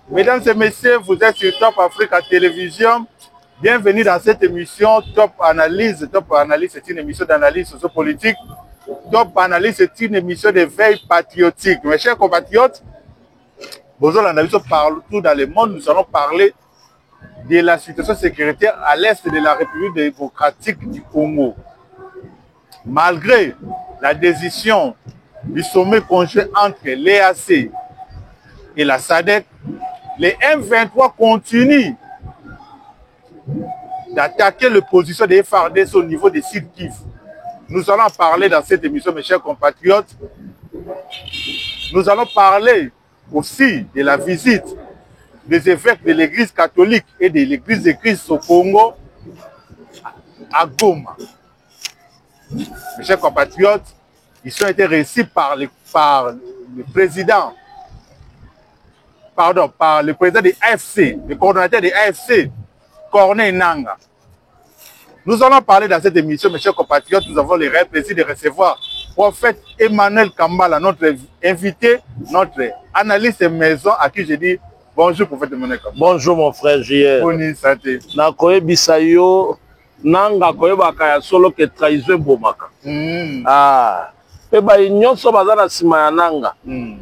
Mesdames et messieurs, vous êtes sur Top Africa Télévision. Bienvenue dans cette émission Top Analyse. Top Analyse, c'est une émission d'analyse sociopolitique. Top Analyse, c'est une émission de veille patriotique. Mes chers compatriotes, partout dans le monde, nous allons parler de la situation sécuritaire à l'est de la République démocratique du Congo. Malgré la décision du sommet conjoint entre l'EAC et la SADC, les M23 continuent d'attaquer les positions des FARDC au niveau des sites Kivu. Nous allons parler dans cette émission, mes chers compatriotes. Nous allons parler aussi de la visite des évêques de l'Église catholique et de l'Église de Christ au Congo à Goma. Mes chers compatriotes, ils ont été reçus par le président, par le président de l'AFC, le coordonnateur de l'AFC, Corneille Nangaa. Nous allons parler dans cette émission, mes chers compatriotes. Nous avons le réel plaisir de recevoir prophète Emmanuel Kambala, notre invité, notre analyste maison, à qui je dis bonjour, prophète Emmanuel Kambala. Bonjour, mon frère J.R. Boni santé. Nakoye bisayo, nanga koye bakaya solo ke trahison bomaka. Ah. Pe ba nyonso bazana sima ya nanga.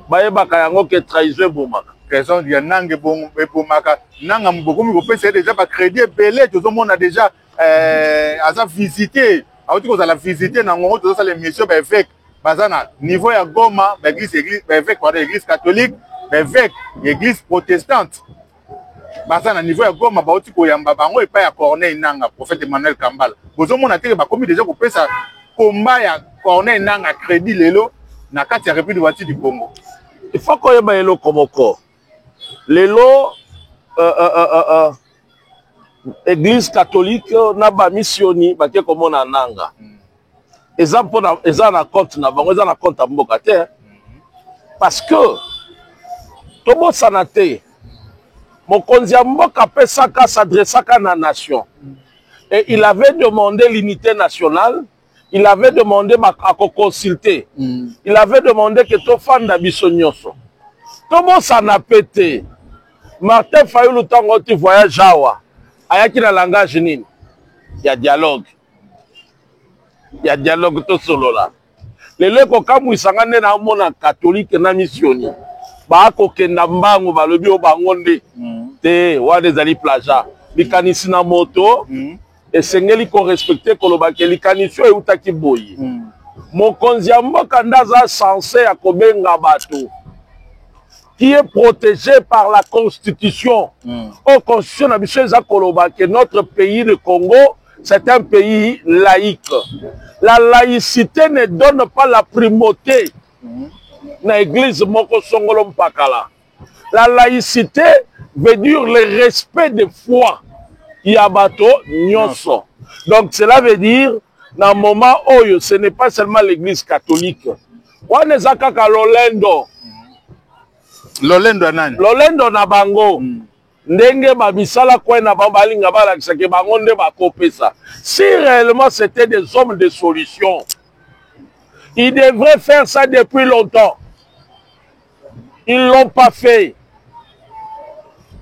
Ba bakaya ngo ke trahison bomaka. Raison de nanga bomaka. Nanga mbokomi ko pesa déjà ba crédit belé, tout le monde a déjà à visiter. A outi ko za la visiter na ngongo to ça les missions ba évêque. Bazana niveau ya Goma, ba église évêque par l'église catholique, ba évêque église protestante. Bazana niveau ya Goma ba outi ko yamba bango epa ya Corneille Nangaa, prophète Emmanuel Kambala. Bozo mona teke ba komi déjà ko pesa combat ya Corneille Nangaa crédit lelo na kati ya République du Congo. Il faut qu'on yeba elo komoko. Lelo Église catholique na ba missioni ba ke komona Nangaa. Eza na compte na bango, eza na compte mboka te. Parce que tobo sanate mokonzi ya mboka pesaka s'adressaka na nation. Et il avait demandé l'unité nationale, il avait demandé à consulter. Il avait demandé que to fanda biso nyonso. Tobo sanapete. Martin Fayulu tango ti voyage awa. Ayaki na langage nini? Il y a dialogue. Il y a dialogue to solo là. Lelo ko kamwisanga nde na mona catholique na missioni. Ba ko kenda mbango balobi o bangonde. Te wa des ali plaja. Likanisi na moto. Et sengeli ko respecter koloba ke likanisi e utaki boyi. Mokonzi ya mboka ndaza censé ya kobenga bato. Qui est protégé par la Constitution. Au Constitution, que notre pays, le Congo, c'est un pays laïque. La laïcité ne donne pas la primauté dans l'église Moko Songolo Mpakala. La laïcité veut dire le respect de foi. Yabato Nyonso. Donc cela veut dire, dans le moment où ce n'est pas seulement l'église catholique. On est à Lolendo. Lolendo nani? Lolendo na bango. Ndenge babisala kwe na babalinga balakisa ke bango nde bakopesa. Si réellement c'était des hommes de solution, ils devraient faire ça depuis longtemps. Ils ne l'ont pas fait.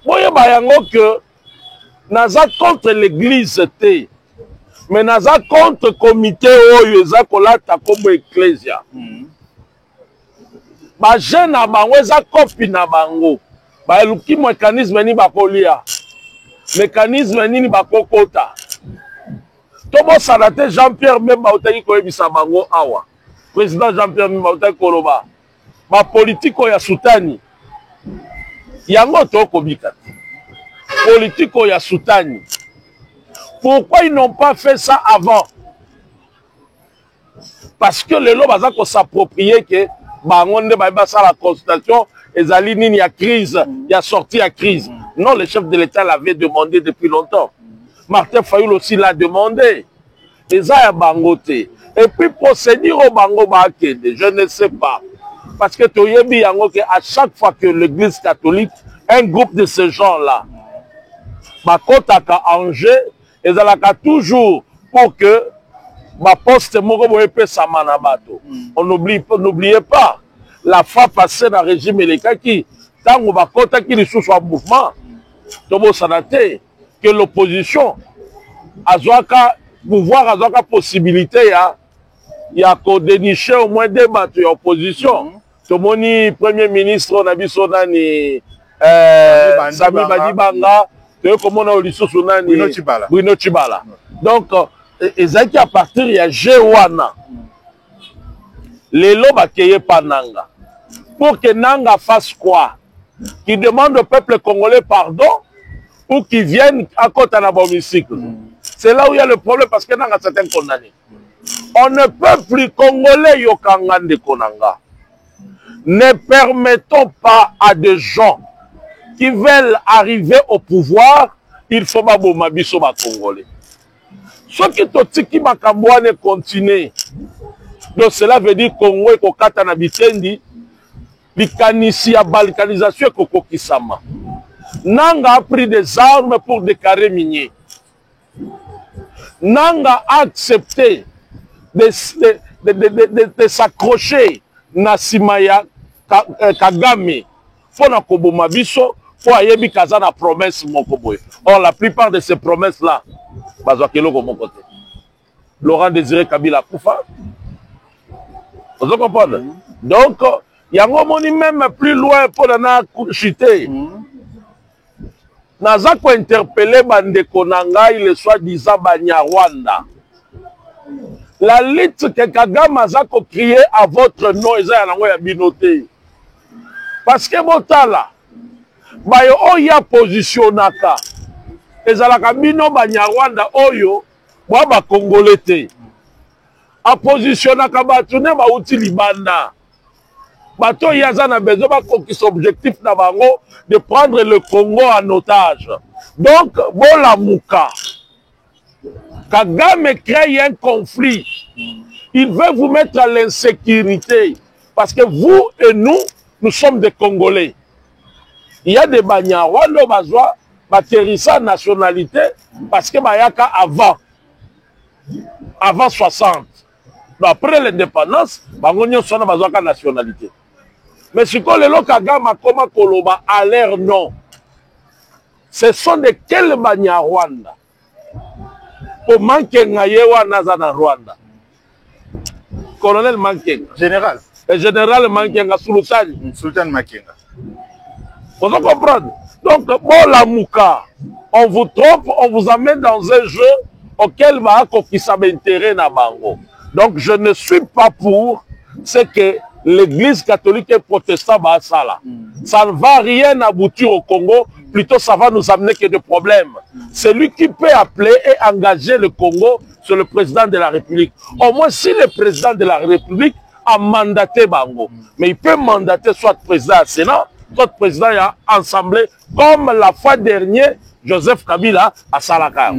Boye bayango que naza contre l'église te. Mais naza contre comité oyo eza kolata comme ecclesia. Ba jeune na bango eza kopi na bango ba eluki mécanisme ni bakolia mécanisme nini bakokota tobo sanate Jean-Pierre Memba utaki koyebisa bango awa président Jean-Pierre Memba utaki koloba ba politiko ya sutani yango tokobika politiko ya sutani. Pourquoi ils n'ont pas fait ça avant? Parce que le loba za ko s'approprier que bangonde ba ça la consultation ezali nini ya crise, ya sortie à crise. Non, le chef de l'État l'avait demandé depuis longtemps. Martin Fayulu aussi l'a demandé. Eza ya bangote. Et puis procédure au bango ba akende, je ne sais pas. Parce que toyebi yango que à chaque fois que l'église catholique, un groupe de ce genre-là, bakotaka Angers, ezalaka toujours pour que ma poste moko boye pesa manabato. On n'oubliez pas la fois passée dans le régime Elekaki, tango bakotaki lisusu ya mouvement tobosana te que l'opposition azwaka pouvoir azwaka possibilité ya kodénicher au moins des bateaux ya opposition tomoni premier ministre na biso nani Sami Badibanga toye komona lisusu nani Bruno Tshibala donc ezalaki à partir ya G wana lelo bakeye pa Nanga pour que Nanga fasse quoi? Qui demande au peuple congolais pardon ou qui viennent à côté de l'hémicycle. C'est là où il y a le problème parce que Nanga certains condamnés. On ne peut plus congolais yokanga de Konanga. Ne permettons pas à des gens qui veulent arriver au pouvoir, il faut pas bomabiso ba congolais. Ce qui totiki makambouane continue. Donc cela veut dire Congo et Kokata na bitendi likanisi ya balkanisation et kokokisama. Nanga a pris des armes pour des carrés miniers. Nanga a accepté de s'accrocher na Simaya Kagame pour na koboma biso pour ayebi kaza na promesse moko boye. Or la plupart de ces promesses là bazwakelo ko mon côté. Laurent Désiré Kabila Koufa. Vous comprenez? Donc yango moni même plus loin pour na chuter. Naza ko interpeller bandeko na ngai le soi-disant Banyarwanda. La lutte que Kagame a crié à votre nom, ils ont binoté. Parce que Botala, bayo oya positionnaka, ils ont bino Banyarwanda oyo, ba Congolais te. A positionnaka batune ba uti libanda. Bato yazana besoin ba conquis objectif na bango de prendre le Congo en otage. Donc bola muka. Kagame crée un conflit. Il veut vous mettre à l'insécurité. Parce que vous et nous sommes des Congolais. Il y a des Banyarwanda bazwa baterissa nationalité parce que bayaka avant 60. Donc après l'indépendance, bangonyo sona bazwa ka nationalité. Mais si ko lelo Kagame koma koloba à l'air non. Ce sont de quels Banyarwanda? Au Mankenga yewa nazana Rwanda. Colonel Mankenga. Général. Le général Mankenga Sultan. Sultan Mankenga. Vous comprenez? Donc, bon la mouka, on vous trompe, on vous amène dans un jeu auquel qui s'intéresse na bango. Donc, je ne suis pas pour ce que l'église catholique et protestante va ça là. Ça ne va rien aboutir au Congo, plutôt ça va nous amener que des problèmes. Celui qui peut appeler et engager le Congo, c'est le président de la République. Au moins, si le président de la République a mandaté Bango, mais il peut mandater soit président à Sénat, soit président à Assemblée, comme la fois dernière, Joseph Kabila à Salaka.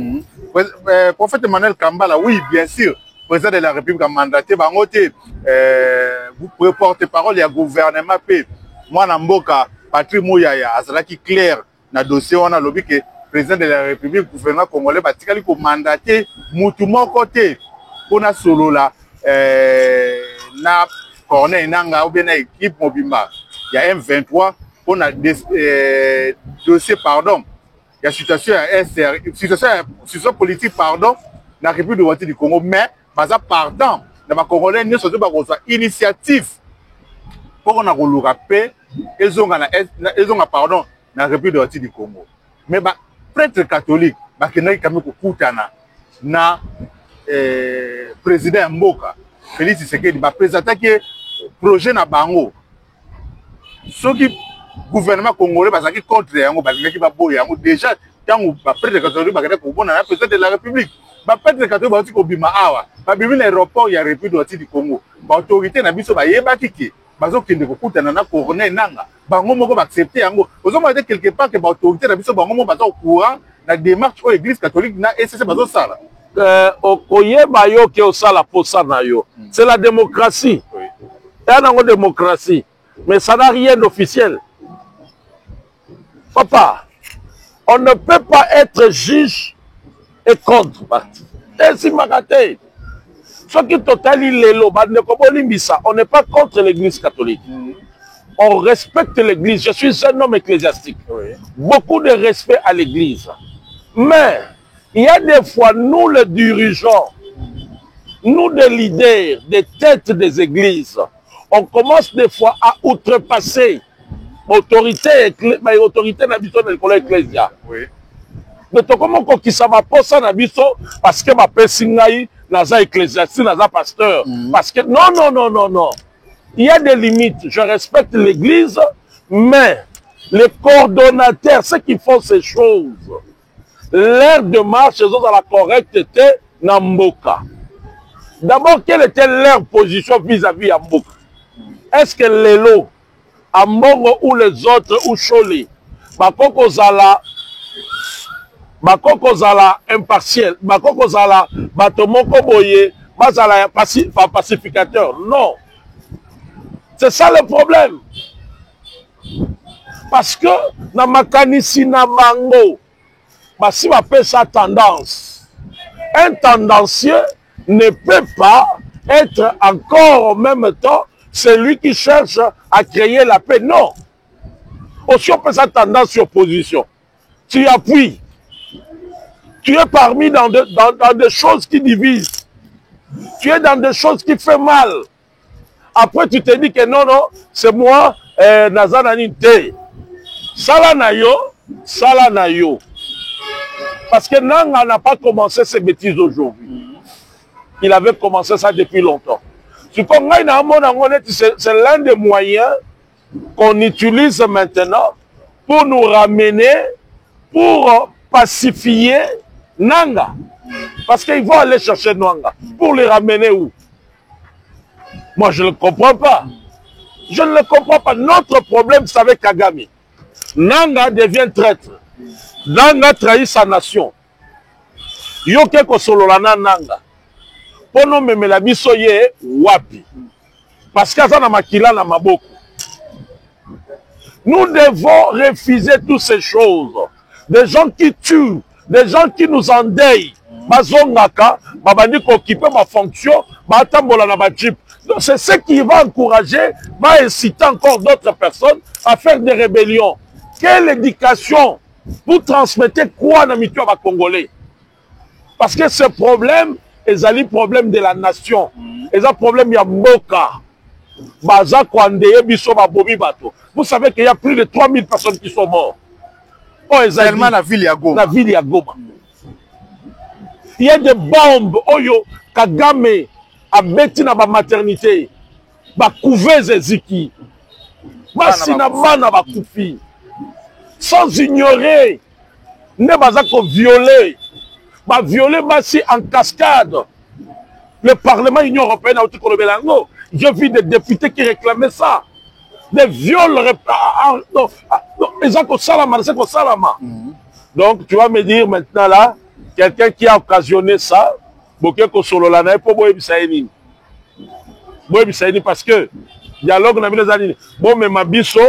Prophète Emmanuel Kambala, oui, bien sûr. Président de la République a mandaté Bango, vous pouvez porter parole, il y a gouvernement, moi, Namboka, Patrick Mouyaya, Azalaki clair, na dossier, on a lobby que président de la République, gouvernement congolais, Batikali, ko mandaté, Moutoumon côté, on a solo là, na Corneille Nanga, ou bien na équipe Mobimba, il y a M23, on a dossier, pardon, il y a situation politique, pardon, dans la République du Congo, mais, pardon, dans ma Congolais, nous sommes initiative pour qu'on a le paix, ils ont pardon, dans la République du Congo. Mais prêtre catholique, qui n'a pas na président Mboka, Félix Tshisekedi, présenté que projet na bango. Ceux qui gouvernement congolais qui contre yango, qui va boyer yango déjà quand prêtre catholique va le président de la République. Prêtre catholique va bima awa, va bima l'aéroport ya République du Congo. Autorité na biso ba yebaki ke bazo kende ko kutana na Corneille Nanga. Bango moko ba accepter yango. Ozo ma dire quelque part que ba autorité na biso bango moko bazo au courant la démarche au église catholique na SCC bazo sala. Oyeba yo ke osala posa na yo. C'est la démocratie. Oui. Il y a une démocratie. Mais ça n'a rien d'officiel. Papa, on ne peut pas être juge et contre. C'est magaté. Ce qui total il est on n'est pas contre l'église catholique. on respecte l'église. Je suis un homme ecclésiastique. Oui. Beaucoup de respect à l'église. Mais, il y a des fois, nous les dirigeants, nous les leaders, des têtes des églises, on commence des fois à outrepasser l'autorité na biso de l'école ecclésia. Oui. Mais comment qui ça va pas ça na biso parce que ma personne naza ecclésiastique, naza pasteur. Parce que non. Il y a des limites. Je respecte l'église, mais les coordonnateurs, ceux qui font ces choses, leur démarche dans la correcteté na mboka. D'abord, quelle était leur position vis-à-vis à mboka? Est-ce que les lots, à Mbongo ou les autres, ou Choli, Bakoko Zala impartiel, Bakoko Zala, Batomoko Boye, Bazala pacificateur? Non. C'est ça le problème. Parce que, dans ma canisi na bango, si on appelle ça tendance, un tendancieux ne peut pas être encore en même temps celui qui cherche à créer la paix. Non. Aussi, on peut ça tendance sur position. Tu appuies. Tu es parmi dans des choses qui divisent. Tu es dans des choses qui font mal. Après, tu te dis que non, c'est moi, Nazanani Te. Sala na yo. Parce que Nanga n'a pas commencé ces bêtises aujourd'hui. Il avait commencé ça depuis longtemps. C'est l'un des moyens qu'on utilise maintenant pour nous ramener, pour pacifier Nanga. Parce qu'ils vont aller chercher Nanga. Pour les ramener où? Moi, je ne le comprends pas. Je ne le comprends pas. Notre problème, c'est avec Kagame. Nanga devient traître. Nanga trahit sa nation. Yoke kosololana Nanga. Pono memela biso ye wapi. Parce qu'il y a makila na maboko. Nous devons refuser toutes ces choses. Des gens qui tuent, des gens qui nous endeuillent. Bazongaka, babandi ko occuper ma fonction, batambola na ba jeep. Donc c'est ce qui va encourager, va inciter encore d'autres personnes à faire des rébellions. Quelle éducation pour transmettre quoi dans les Congolais? Parce que ce problème, c'est un problème de la nation. C'est un problème de Mboka. Vous savez qu'il y a plus de 3000 personnes qui sont mortes. Seulement la ville Yagoma. La ville Yagoma. Il y a des bombes. Oyo, Kagame a bêti dans la maternité. Ba couveuse eziki. Ba sinabana ba koufi. Sans ignorer. Ne baza ko violer. Ba violer basi en cascade. Le Parlement Union Européenne a été Belango. J'ai vu des députés qui réclamaient ça. Des viols. Donc, tu vas me dire maintenant là, quelqu'un qui a occasionné ça, parce que dialogue n'a pas bon, mais ma biso,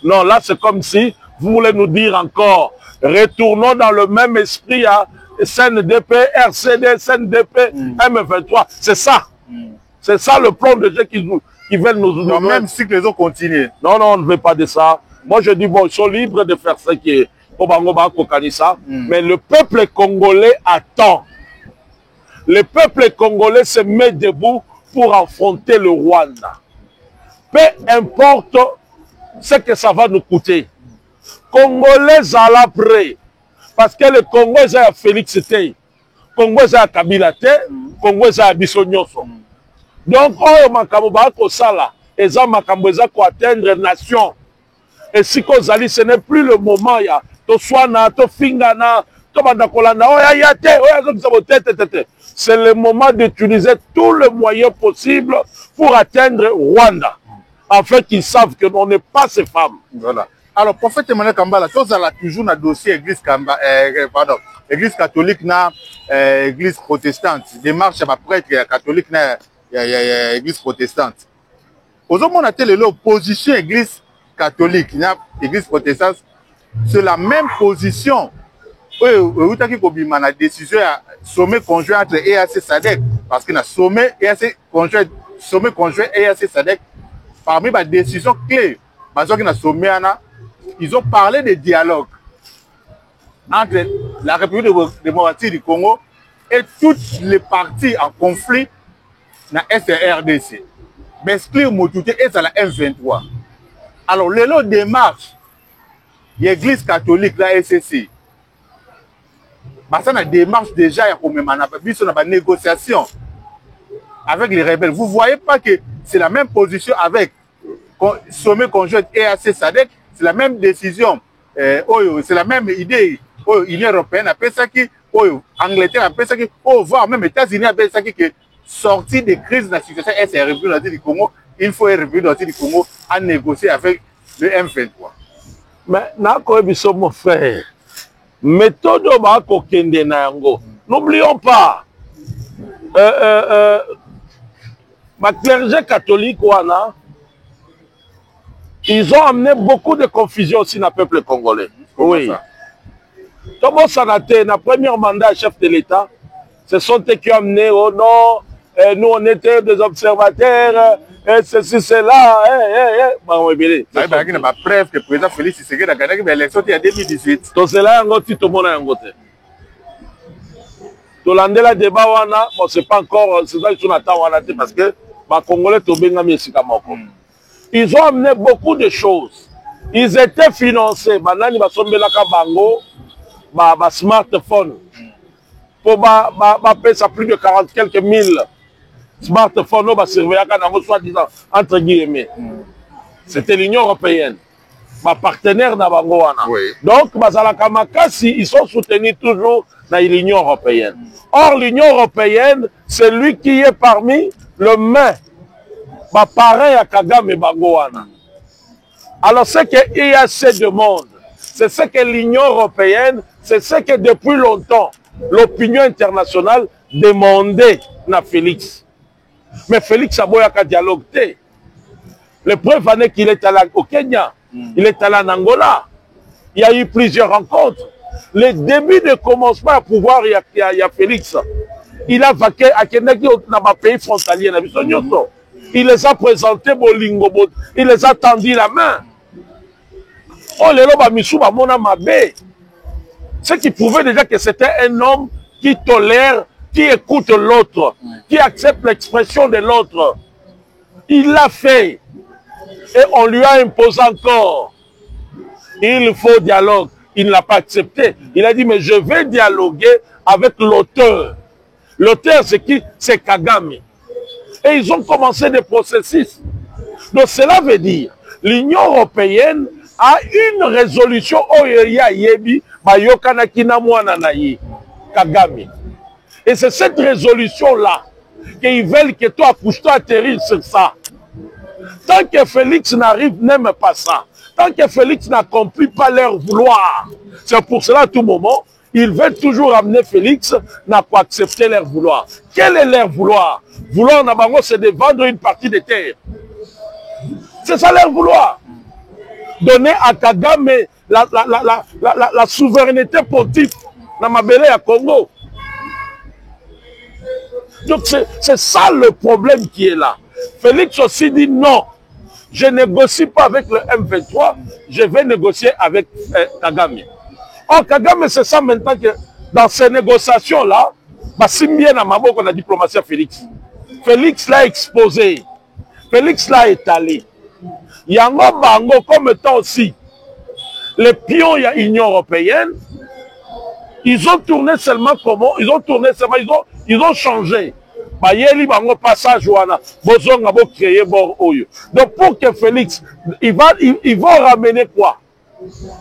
non, là c'est comme si vous voulez nous dire encore, retournons dans le même esprit à SNDP, RCD, SNDP, M23. C'est ça. C'est ça le plan de gens qui veulent nous... Non, même si les autres continuent. Non, on ne veut pas de ça. Moi, je dis, bon, ils sont libres de faire ce qui est... Mais le peuple congolais attend. Le peuple congolais se met debout pour affronter le Rwanda. Peu importe ce que ça va nous coûter. Congolais à la près. Parce que le Congo est à Félix Tshisekedi. Congo est à Kabila Te. Congo est à Bissonyoso. Donc, atteindre la nation. Et si ce n'est plus le moment, c'est le moment d'utiliser tous les moyens possibles pour atteindre Rwanda. Afin qu'ils savent que l'on n'est pas ces femmes. Voilà. Alors, prophète Emmanuel Kambala, tous a toujours un dossier église catholique, église protestante. Démarche à prêtre catholique, église protestante. Aux hommes, on a l'opposition église catholique, église protestante, c'est la même position. Oui, on a décision à sommet conjoint entre EAC SADC, parce qu'il y a sommet EAC conjoint sommet conjoint EAC SADC, parmi les décisions clés, ils ont parlé de dialogue entre la République démocratique du Congo et toutes les parties en conflit dans SRDC. Mais exclure Motouté et ça la M23. Alors, les lots démarche, l'Église catholique, la SCC, ça a démarche déjà, il y a une négociation avec les rebelles. Vous ne voyez pas que c'est la même position avec sommet conjoint EAC SADC, c'est la même décision, c'est la même idée. L'Union européenne a fait ça qui, Angleterre a fait ça qui, voire même les États-Unis a fait ça qui, que sortir des crises de la situation SRB du Congo, il faut RB du Congo à négocier avec le M23. Mais mon frère, méthode n'oublions pas, ma clergé catholique, ils ont amené beaucoup de confusion aussi dans le peuple congolais. Oui. Thomas Sanaté, dans le premier mandat chef de l'État, ce sont eux qui ont amené, oh non, nous on était des observateurs, ceci, cela. Il y a une preuve que le président Félix Tshisekedi a gagné l'élection en 2018. Donc c'est là que tout le monde a un côté. Tout le débat, bon, c'est pas encore, c'est ça qu'on attend parce que les Congolais ils ont amené beaucoup de choses. Ils étaient financés. Maintenant, ils ont smartphones. Pour ça plus de 40 quelques mille smartphones, soi-disant, entre guillemets. C'était l'Union européenne. Ma partenaire dans Bangoana. Oui. Donc, ils sont soutenus toujours dans l'Union européenne. Or, l'Union européenne, c'est lui qui est parmi le main. Pareil à Kagame et Bangoana. Alors, ce que l'IAC demande, c'est ce que l'Union européenne, c'est ce que depuis longtemps, l'opinion internationale demandait à Félix. Mais Félix a beau à dialogue. Le preuve est qu'il est allé au Kenya, il est allé en Angola. Il y a eu plusieurs rencontres. Le début de commencement à pouvoir, il y a Félix. Il a vaqué à Kenya dans ma pays frontalier. Il les a présentés, il les a tendu la main. Oh, les lobes Missouba Mona Mabé. Ce qui prouvait déjà que c'était un homme qui tolère, qui écoute l'autre, qui accepte l'expression de l'autre. Il l'a fait. Et on lui a imposé encore. Il faut dialogue. Il ne l'a pas accepté. Il a dit, mais je vais dialoguer avec l'auteur. L'auteur, c'est qui? C'est Kagame. Et ils ont commencé des processus. Donc cela veut dire, l'Union européenne a une résolution Kagame. Et c'est cette résolution-là qu'ils veulent que toi, pousse-toi atterrir sur ça. Tant que Félix n'aime pas ça, tant que Félix n'accomplit pas leur vouloir, c'est pour cela à tout moment, ils veulent toujours amener Félix n'a pas accepté leur vouloir. Quel est leur vouloir? Vouloir en c'est de vendre une partie des terres. C'est ça leur vouloir. Donner à Kagame la souveraineté politique dans ma belle à Congo. Donc c'est ça le problème qui est là. Félix aussi dit non, je ne négocie pas avec le M23, je vais négocier avec Kagame. Or Kagame, c'est ça maintenant que dans ces négociations-là, c'est bien à Maboko la diplomatie à Félix. Félix l'a exposé, Félix l'a étalé. Yango Bango comme étant aussi les pions de l'Union européenne, ils ont tourné seulement comment? Ils ont tourné seulement, ils ont changé. Passage donc pour que Félix, ils vont ramener quoi?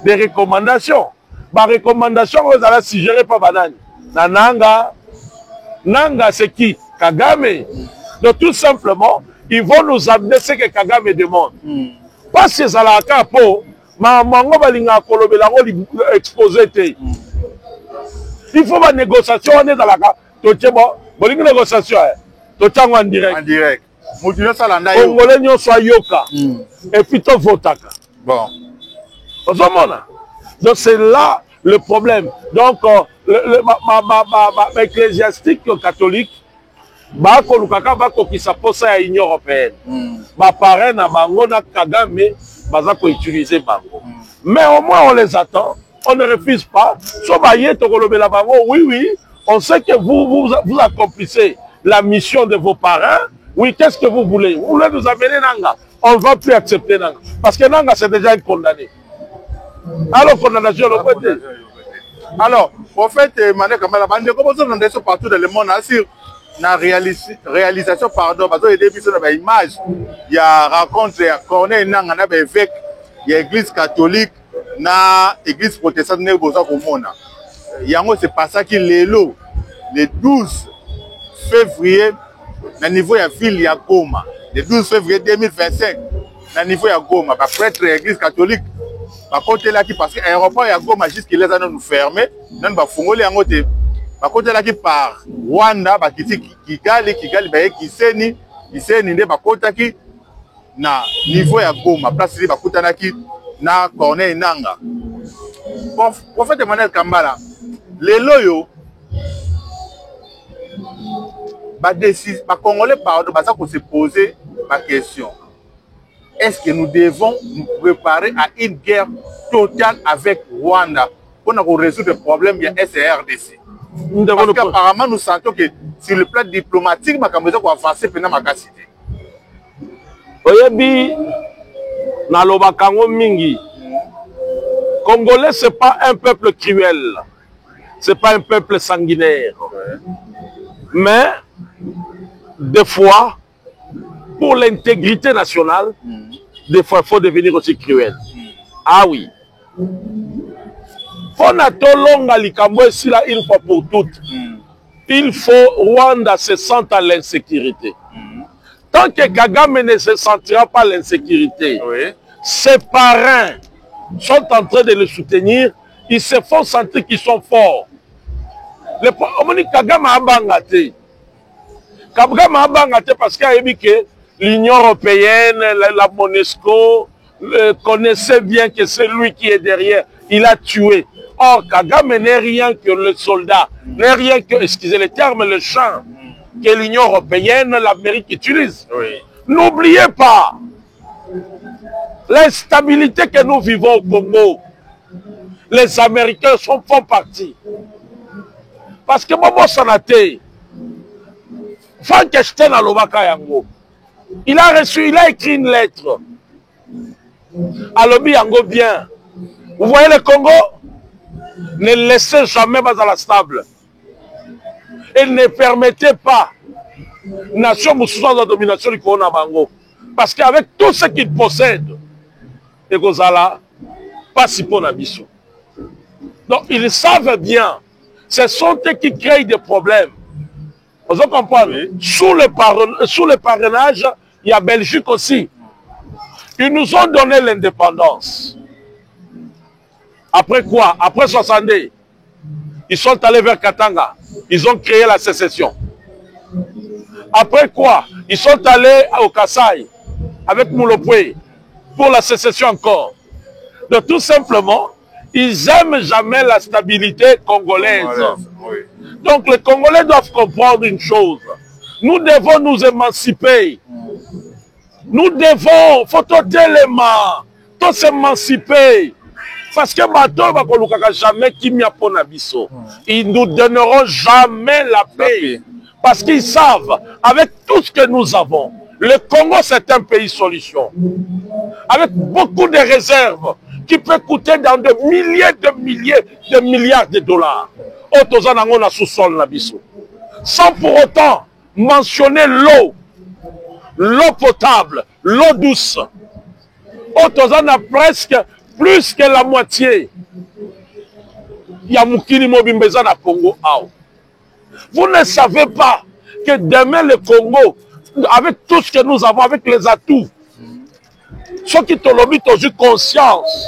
Des recommandations. Ma recommandation, vous allez suggérer pas banane. Nanga, c'est qui? Kagame. Donc tout simplement, ils vont nous amener ce que Kagame demande. Parce que ça la capo, il faut une négociation, on est dans la bonne négociation. En direct. En direct. Congolais n'y soit yoka. Et puis tu votaka. Bon. Donc c'est là le problème. Donc l'ecclésiastique catholique, bakolukaka bakokisa posa ya Union européenne baparrain na bango na Kagame baza koutiliser bango mais au moins on les attend, on ne refuse pas. So baye tokolobela bango oui on sait que vous accomplissez la mission de vos parrains. Oui, qu'est-ce que vous voulez? Vous voulez nous amener Nanga? On ne va plus accepter Nanga parce que Nanga c'est déjà une condamné. Alors condamnation le côté. Alors, en fait, Mané Kamala, on partout dans le monde, sur la réalisation, pardon, parce que depuis l'image, il y a rencontre, il y a Corneille Nanga, il y a l'église catholique, l'église protestante, il y a c'est pas ça qui est le 12 février, au niveau de la ville, il y a Goma. Le 12 février 2025, au niveau de la Goma, prêtre de l'église catholique. Par contre, là, parce que l'aéroport est à Goma, jusqu'à les années nous fermer, nous allons faire un côté. Par contre, là, par Rwanda, Kigali, Kiseni, par contre, qui na niveau ya Goma, place li bakutana ki na Corneille Nanga. Prophète Emmanuel Kambala, les loyo, ba Congolais pardon, ça qu'on se poser ma question. Est-ce que nous devons nous préparer à une guerre totale avec Rwanda pour résoudre le problème de SRDC? Parce qu'apparemment, nous sentons que sur le plan diplomatique, ma caméra va avancer pendant ma capacité. Oyebi, na lobakango mingi. Congolais, ce n'est pas un peuple cruel. Ce n'est pas un peuple sanguinaire. Mais, des fois, pour l'intégrité nationale, des fois, il faut devenir aussi cruel. Ah oui. Pour Natolonga Likambo ici là, une fois pour toutes, il faut Rwanda se sente à l'insécurité. Tant que Kagame ne se sentira pas l'insécurité, ses parrains sont en train de le soutenir, ils se font sentir qu'ils sont forts. Kagame a bangaté. Kagame a bangaté parce qu'il a dit que l'Union européenne, la MONUSCO, connaissait bien que c'est lui qui est derrière. Il a tué. Or, Kagame n'est rien que le soldat, n'est rien que, excusez le terme, le champ que l'Union européenne, l'Amérique utilise. N'oubliez pas l'instabilité que nous vivons au Congo. Les Américains font partie. Parce que Bobo Sanate, Frankenstein à Lobaka Yango, il a écrit une lettre à Lobi Yango bien. Vous voyez le Congo? Ne laissez jamais pas à la stable. Et ne permettez pas nation sous la domination du Congo Bango. Parce qu'avec tout ce qu'il possède, et Gozala, pas si pour Nabiso. Donc ils savent bien, ce sont eux qui créent des problèmes. Vous comprenez? Sous le parrainage, il y a Belgique aussi. Ils nous ont donné l'indépendance. Après quoi? Après 60 ans, ils sont allés vers Katanga. Ils ont créé la sécession. Après quoi? Ils sont allés au Kasaï avec Moulopoué pour la sécession encore. Donc tout simplement, ils n'aiment jamais la stabilité congolaise. Donc les Congolais doivent comprendre une chose. Nous devons nous émanciper. Nous devons, faut les mains, tous s'émanciper. Parce que maintenant, jamais qui m'y a pour Nabiso. Ils nous donneront jamais la paix. Parce qu'ils savent, avec tout ce que nous avons, le Congo c'est un pays solution. Avec beaucoup de réserves qui peut coûter dans de milliers de milliards de dollars. Sous-sol Nabiso. Sans pour autant mentionner l'eau potable, l'eau douce. Autozana presque plus que la moitié. Il y a Moukini Mobimbeza na Congo. Vous ne savez pas que demain le Congo, avec tout ce que nous avons, avec les atouts, ceux qui ont conscience,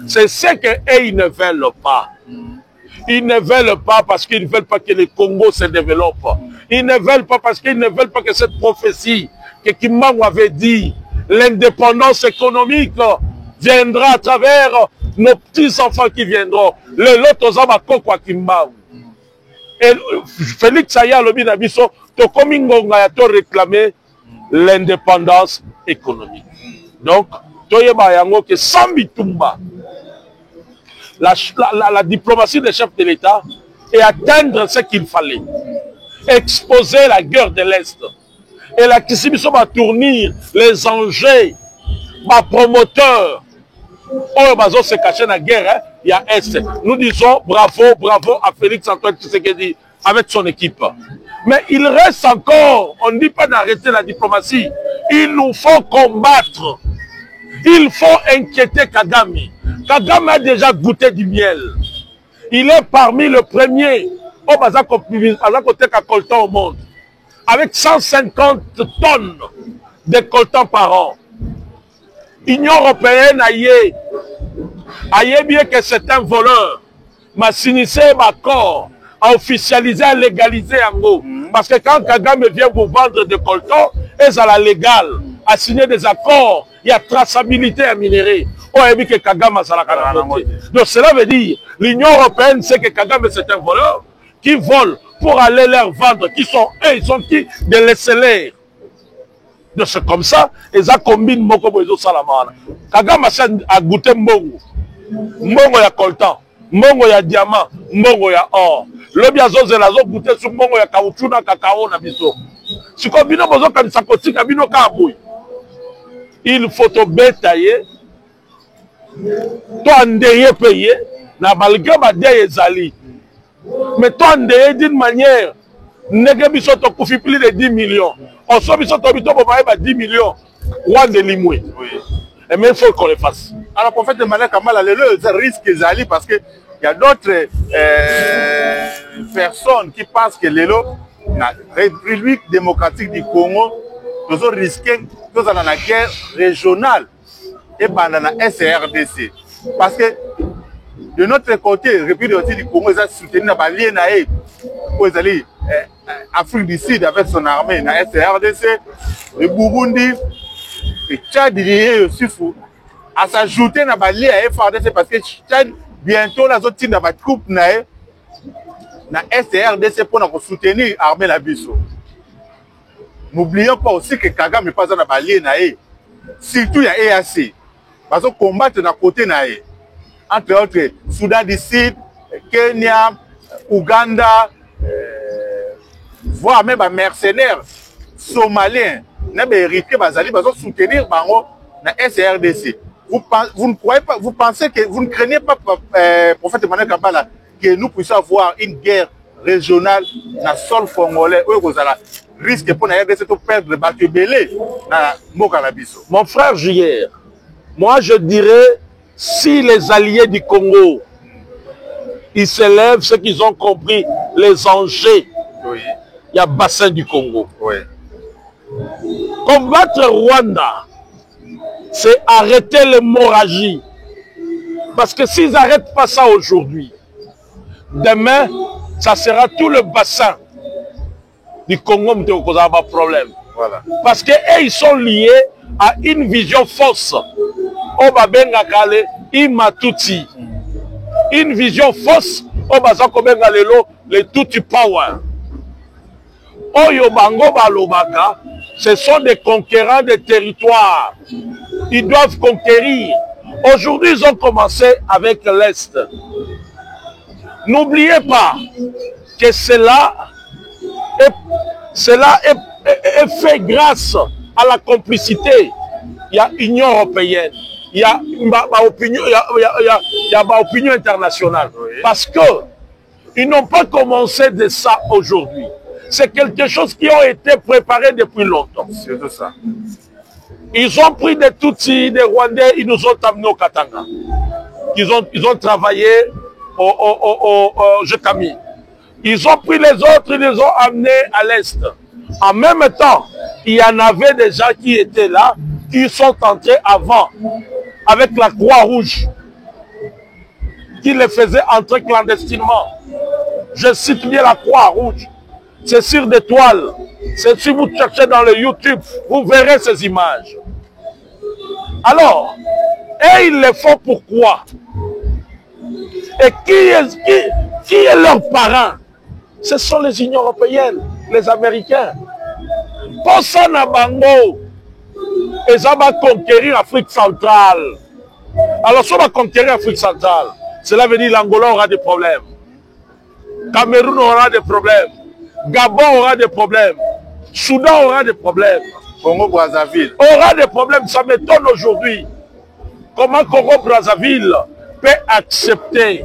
c'est ce qu'ils ne veulent pas. Ils ne veulent pas parce qu'ils ne veulent pas que le Congo se développe. Ils ne veulent pas parce qu'ils ne veulent pas que cette prophétie que Kimbangu avait dit, l'indépendance économique viendra à travers nos petits-enfants qui viendront. Le lot aux hommes à Kimbangu. Et Félix Aya lobi na biso to komi ngonga ya to réclamer l'indépendance économique. Donc toyeba yango que sans bitumba la diplomatie des chefs de l'État et atteindre ce qu'il fallait. Exposer la guerre de l'Est. Et la Kissibiso va tournir les enjeux, ma promoteur. Oh, bazo se cacher dans la guerre, il y a Est. Nous disons bravo, bravo à Félix Antoine Tshisekedi avec son équipe. Mais il reste encore, on ne dit pas d'arrêter la diplomatie. Il nous faut combattre. Il faut inquiéter Kagame. Kagame a déjà goûté du miel. Il est parmi les premiers au côté coltan au monde. Avec 150 tonnes de coltan par an. L'Union européenne a bien que c'est un voleur. M'a signé un accord, a officialisé, a légalisé en gros. Parce que quand Kagame vient vous vendre des coltans, et ça la légal, a signé des accords, il y a traçabilité à minerai. On a vu que Kagame a la. Donc cela veut dire, l'Union européenne sait que Kagame c'est un voleur qui vole pour aller leur vendre, qui sont eux, ils sont qui? Des laissez-les. Donc c'est comme ça, et ça combine Moko Boizo Salamana. Kagame a goûté Mbongo. Mbongo ya coltan, Mbongo ya diamant, Mbongo ya or. Le biazo zelazo goûté sur Mbongo ya caoutchouc na cacao na biso. Si combine bozo comme ça côté kabino kaboui. Il faut te bétailler. Toi ndeye payé na malgré ma deye zali. Mais toi ndeye d'une manière nege biso to kufi plus de 10 millions. On sort biso to bito pour 10 millions. Rwanda de Limoué. Oui. Et mais il faut qu'on le fasse. Alors, pour fait, Malek Kamala, le risque Zali, parce qu'il y a d'autres personnes qui pensent que la République démocratique du Congo, nous avons risqué que dans la guerre régionale et dans la SRDC. Parce que de notre côté, la République démocratique du Congo, ils ont soutenu l'Afrique du Sud avec son armée, la SRDC, le Burundi, le Tchad, il aussi fou. À s'ajouter dans la FRDC parce que Tchad, bientôt, la zone de la coupe na SRDC pour nous soutenir l'armée la Bisso. N'oublions pas aussi que Kagame n'est pas dans la liée, surtout il y a EAC. Parce que combattre dans côté entre autres Soudan du Sud, Kenya, Ouganda, voire même les mercenaires somaliens, ils soutenir la SRDC. Vous ne croyez pas, vous pensez que vous ne craignez pas, prophète Emmanuel Kambala, que nous puissions avoir une guerre régionale dans le sol congolais, où vous avez risque pour la RDC de perdre le bateau belé dans Mokalabiso. Mon frère Juillet, moi je dirais, si les alliés du Congo, ils s'élèvent, ceux qui ont compris les enjeux, oui. Il y a bassin du Congo. Oui. Combattre Rwanda, c'est arrêter l'hémorragie. Parce que s'ils n'arrêtent pas ça aujourd'hui, demain, ça sera tout le bassin du Congo qui va avoir problème. Voilà. Parce qu'ils sont liés à une vision fausse. Obabengakale Imatuti. Une vision fausse. Obazakobengalelo le Tuti Power. Oyo Bango Balobaka. Ce sont des conquérants de territoires. Ils doivent conquérir. Aujourd'hui, ils ont commencé avec l'Est. N'oubliez pas que cela est fait grâce à la complicité. Il y a l'Union européenne, il y a l'opinion internationale. Oui. Parce qu'ils n'ont pas commencé de ça aujourd'hui. C'est quelque chose qui a été préparé depuis longtemps. C'est tout ça. Ils ont pris des Tutsis, des Rwandais, ils nous ont amenés au Katanga. Ils ont travaillé au Jekami. Ils ont pris les autres, ils les ont amenés à l'Est. En même temps, il y en avait des gens qui étaient là, qui sont entrés avant, avec la Croix-Rouge, qui les faisaient entrer clandestinement. Je cite bien la Croix-Rouge. C'est sur des toiles. Si vous cherchez dans le YouTube, vous verrez ces images. Alors, et ils le font pourquoi? Et qui est leur parent? ce sont les Unions européennes, les Américains. Pour ça, Nabango, ils vont conquérir l'Afrique centrale. Alors, si on va conquérir l'Afrique centrale, cela veut dire l'Angola aura des problèmes. Cameroun aura des problèmes. Gabon aura des problèmes. Soudan aura des problèmes. Congo-Brazzaville aura des problèmes. Ça m'étonne aujourd'hui. Comment Congo-Brazzaville peut accepter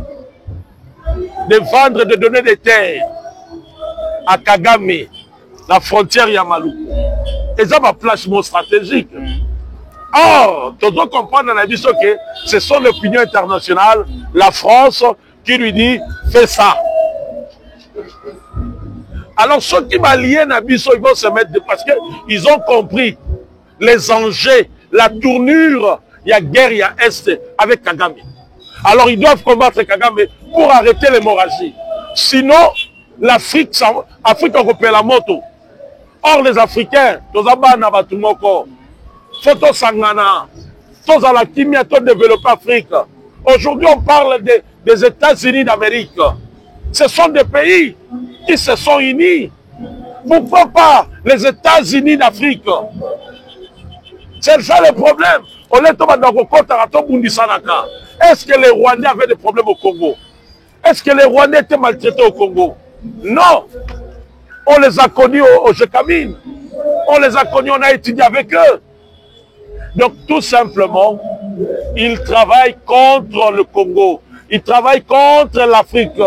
de vendre, de donner des terres à Kagame, la frontière Yamaloukou. Et ça va placement stratégique. Or, tu dois comprendre dans la vie que ce sont l'opinion internationale, la France, qui lui dit fais ça. Alors ceux qui vont lier Nabiso, ils vont se mettre parce qu'ils ont compris les enjeux, la tournure, il y a guerre, il y a Est avec Kagame. Alors ils doivent combattre Kagame pour arrêter l'hémorragie. Sinon, l'Afrique européenne la moto. Or les Africains, tous abana batumoko, photo sangana, tous à la chimie, tous développer l'Afrique. Aujourd'hui, on parle des États-Unis d'Amérique. Ce sont des pays qui se sont unis. Pourquoi pas les États-Unis d'Afrique? C'est ça le problème. Est-ce que les Rwandais avaient des problèmes au Congo? Est-ce que les Rwandais étaient maltraités au Congo? Non. On les a connus au Jekamine. On les a connus, on a étudié avec eux. Donc tout simplement, ils travaillent contre le Congo. Ils travaillent contre l'Afrique.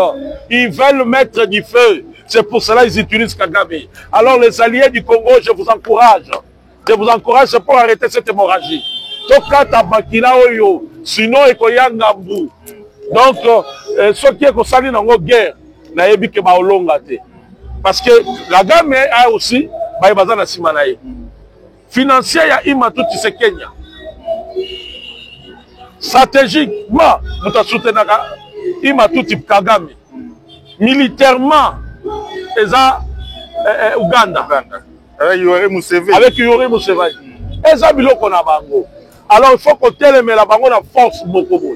Ils veulent mettre du feu. C'est pour cela qu'ils utilisent Kagame. Alors les alliés du Congo, je vous encourage. Je vous encourage pour arrêter cette hémorragie. Sinon, il y a un gambou. Donc, ce qui est concerné dans la guerre, parce que la gamme a aussi, financier, il y a Imatu Tshisekedi. Stratégiquement, nous avons soutenu Imatu Kagame. Militairement, ils ont Ouganda. Avec Yoweri Museveni. Ils ont biloko na bango. Alors il faut qu'on télémé la bango la force beaucoup.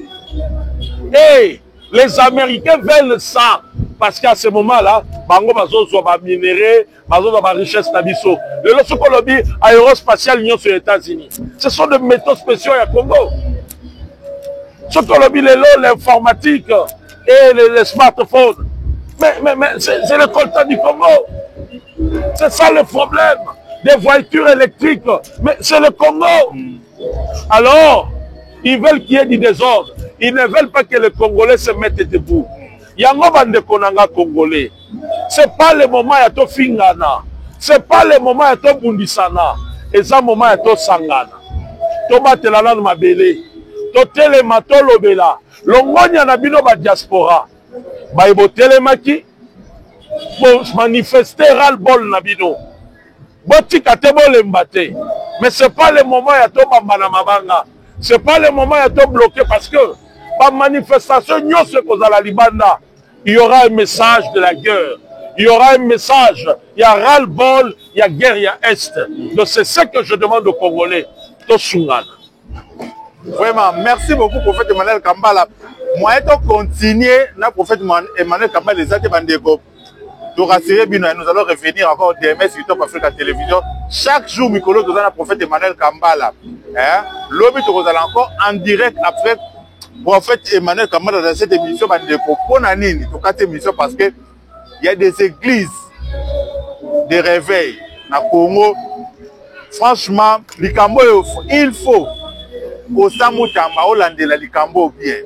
Et les Américains veulent ça. Parce qu'à ce moment-là, bango bazo soit minéré, bazo soit richesse nabiso. Le lorsque on dit aérospatial union sur les États-Unis. Ce sont des méthodes spéciaux à Congo. Ce qu'on dit l'informatique et les smartphones. Mais c'est le coltan du Congo. C'est ça le problème. Des voitures électriques. Mais c'est le Congo. Alors, ils veulent qu'il y ait du désordre. Ils ne veulent pas que les Congolais se mettent debout. Yango bande konanga Congolais. C'est pas le moment ya to fingana. C'est pas le moment ya to bundisana. Et ça moment ya to sangana. To batela na mabele. To telema to lobela. Longonya na bino ba diaspora. Ba ibo telemaki. Pour manifester ras-le-bol na bino. Botika te bolembate. Mais c'est pas le moment ya to bambana mabanga. C'est pas le moment ya to bloquer parce que par manifestation, il y aura un message de la guerre. Il y aura un message. Il y a ras-le-bol, il y a guerre, il y a Est. Donc c'est ce que je demande aux Congolais. Vraiment, merci beaucoup, prophète Emmanuel Kambala. Moi, je continuer, le prophète Emmanuel Kambala, les autres bandeko. Nous allons revenir encore demain sur Top Africa Télévision. Chaque jour, Mikolo, nous avons le prophète Emmanuel Kambala. L'objet, nous allons encore en direct après. Prophète Emmanuel Kambala dans cette émission, pour cette émission parce que il y a des églises de réveil dans le Congo. Franchement, il faut au Samutamba, au Landela, Likambo bien.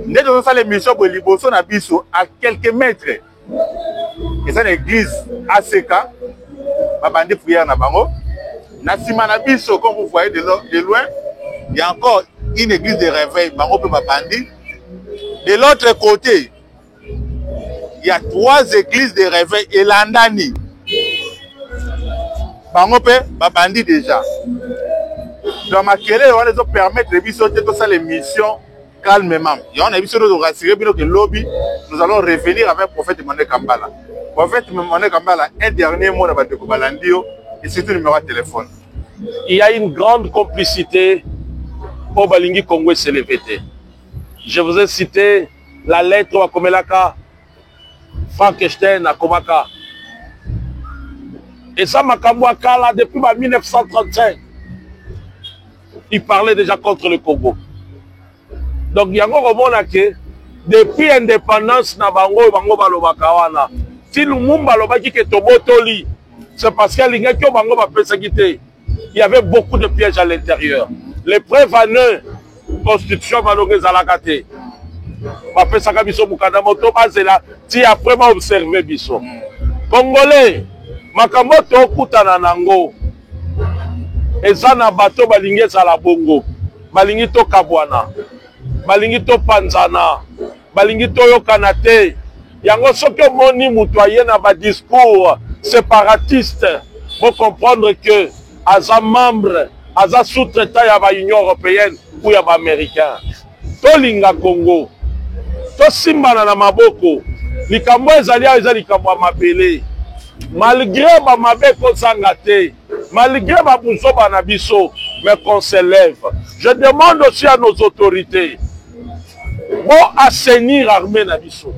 Nous avons fait l'émission pour Liboso Nabiso à quelques mètres. Et c'est une église ACK, Babandi Prière Nabango. Nassima Nabiso, comme vous voyez de loin, il y a encore une église de réveil, Bango Babandi. De l'autre côté, il y a 3 églises de réveil et Landani. Bango Babandi déjà. Dans ma querelle, on va les permettre de sauter toutes ces émissions calmement. Et on a vu de rassurer que lobby, nous allons revenir avec le prophète Emmanuel Kambala. Le prophète Emmanuel Kambala, un dernier mot dans le Balandio et surtout le numéro de téléphone. Il y a une grande complicité au Balingi Congo et CLVT. Je vous ai cité la lettre à Komelaka Frankenstein akomaka. Et ça makambo akala depuis 1935. Il parlait déjà contre le Congo. Donc yango komona ke depuis indépendance na bango balobaka wana. Si Lumumba lobaki ke tobotoli, c'est parce qu'il y a bango ba persécuté. Il y avait beaucoup de pièges à l'intérieur. Les preuves en eux, constitution malheureuse à la gâté. Ba pesaka biso mukanda moto bazela ti après ba observer biso. Congolais, makambo to kutana nango. Eza na bato balingi ezala bongo. Balingi to kabwana. Balingi to panzana. Balingi to yokana te. Yango soki omoni mutu aye na ba discours séparatiste, faut comprendre que aza membre, aza sous-traitant ya ba Union européenne ou ya ba américain. To linga Congo. To simbana na maboko. Likambo ezali eza likambo ya mabele. Malgré ba mabe kozanga te, malgré ba buzoba na biso, mais qu'on s'élève. Je demande aussi à nos autorités, bon assainir armée na biso.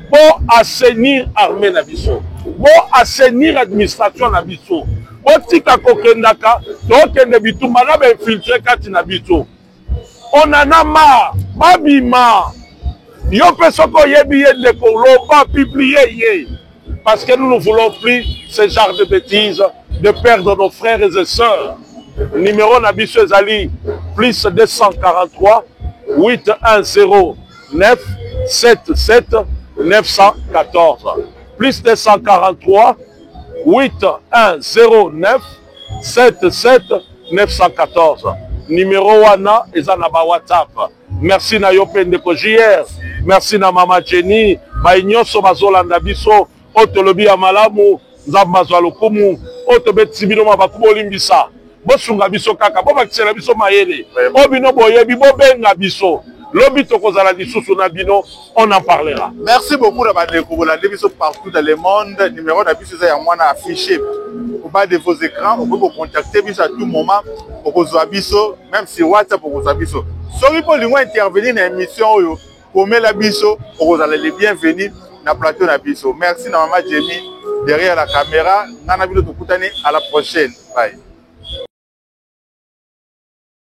Bon assainir armée na biso. Bon assainir administration na biso. Bon tika kokendaka, tokende bitumba na ba infiltrer kati na biso. On en a marre, babima. Yo pe soko yebi yende ko loba publier ye. Parce que nous ne voulons plus ce genre de bêtises, de perdre nos frères et sœurs. Numéro Nabiso Zali, plus 243 810 977 914. Plus 243 810 977 914. Numéro Wana Ezanaba WhatsApp. Merci na Yopende JR. Merci na Mama Jenny. Bainyoso Bazolanda Biso. Otolobi ya malamu, nzamba zwa lokumu, otobeti bino mabakubo limbisa. Bosunga biso kaka, bo bakisela biso mayele. Obino boyebi, bo benga biso. Lobi tokozala lisusu na bino, on en parlera. Merci beaucoup Rabane Kobola, biso partout dans le monde. Numéro d'abus c'est à moi affiché au bas de vos écrans. On peut vous contacter biso à tout moment pour vous abisso, même sur WhatsApp pour vous abisso. Sorry pour lui intervenir dans l'émission pour mettre la biso, pour vous allez les bienvenus. Na plateau na biso. Merci na Maman Jenny derrière la caméra. Nana Bilo Tukutane, à la prochaine. Bye.